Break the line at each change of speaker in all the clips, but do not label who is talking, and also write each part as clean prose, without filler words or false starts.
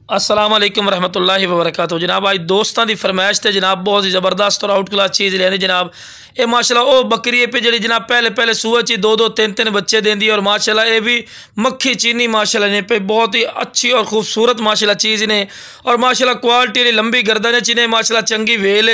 अस्सलाम वालेकुम रहमतुल्लाहि व बरकातहू। जनाब आज दोस्तों की फरमाइश थे जनाब बहुत ही ज़बरदस्त और आउट क्लास चीज़ लेनी जनाब। ये माशाल्लाह वो बकरी है पे जी जनाब पहले पहले सूए ची दो दो तीन तीन बच्चे देंदी और माशाल्लाह ये भी मक्खी चीनी माशाल्लाह ने पे बहुत ही अच्छी और खूबसूरत माशाल्लाह चीज़ ने और माशाल्लाह क्वालिटी लंबी गर्दन च माशाल्लाह चंगी वेल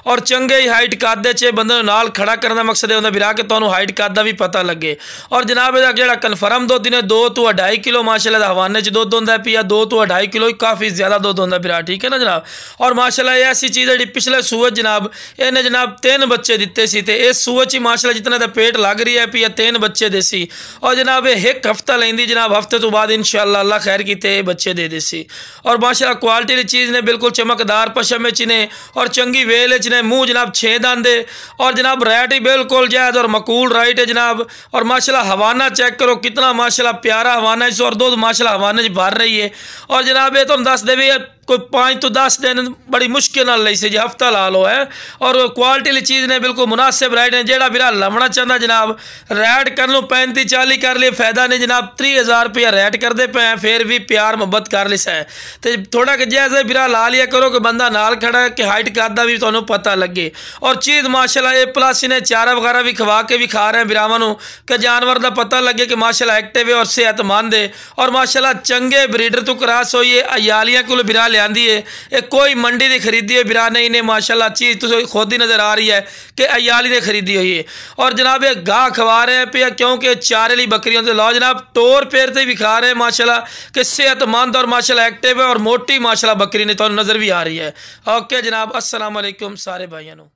और चंगे ही हाइट कादे च बंदे नाल खड़ा करने का मकसद होंगे बिरा के तुहानू हाइट कादा भी पता लगे। और जनाब यदा जो कन्फर्म दुध ने 2 तो 2.5 किलो माशाल्लाह हवाने च दुध होंगे पिया 2 तो 2.5 किलो काफ़ी ज़्यादा दुध होंगे बिरा, ठीक है ना जनाब। और माशाल्लाह ये ऐसी चीज़ है जी पिछले सूए जनाब इन्हें जनाब 3 बच्चे दिते सी ते इस सूए च माशाल्लाह जितना दा पेट लग रही है पिया 3 बच्चे देसी और जनाब एक हफ्ता लेंदी जनाब हफ्ते तो बाद इंशाअल्लाह अल्लाह खैर कीते बच्चे दे देसी। और माशाल्लाह क्वालिटी चीज़ ने बिल्कुल चमकदार पशम ने और चंगी वेल ने मुँह जनाब 6 दांदे और जनाब रेट ही बिल्कुल जायज़ और मकूल राइट है जनाब। और माशाल्लाह हवाना चेक करो कितना माशाल्लाह प्यारा हवाना है और दूध माशाल्लाह हवाने भर रही है। और जनाब ये तो दस दे भी कोई 5 तो 10 दिन बड़ी मुश्किल नाल लई से जी हफ्ता ला लो है। और क्वालिटी चीज़ ने बिल्कुल मुनासिब रेट ने जेड़ा बिरा लवना चाहता जनाब रेट कर लो 35-40 कर लिए फायदा नहीं जनाब 30,000 रुपया रेट करते पे हैं फिर भी प्यार मुहब्बत कर लिस है तो थोड़ा कि जैसे बिरा ला लिया करो कि बंदा नाल खड़ा है कि हाइट करदा भी तुहानू पता लगे। और चीज़ माशाल्लाह ए प्लस इन्हें चारा वगैरह भी खवा के भी खा रहे हैं बिरावां कि जानवर का पता लगे कि माशाल्लाह एक्टिव है और सेहतमंद है। और माशाल्लाह चंगे ब्रीडर तो क्रॉस होई है अयालियां को बिरा लियांदी है ये कोई मंडी की खरीदी है बिरा नहीं ने माशाल्लाह चीज़ तो खुद ही नज़र आ रही है कि अयाली ने खरीदी हुई है। और जनाब ये गाह खवा रहे हैं पे क्योंकि चारे ली बकरियों से लो जनाब तोर पेर से भी खा रहे हैं माशाल्लाह कि सेहतमंद और माशाल्लाह एक्टिव है और मोटी माशाल्लाह बकरी ने तो नज़र भी आ रही है। ओके जनाब अस्सलाम वालेकुम सारे भाइयों।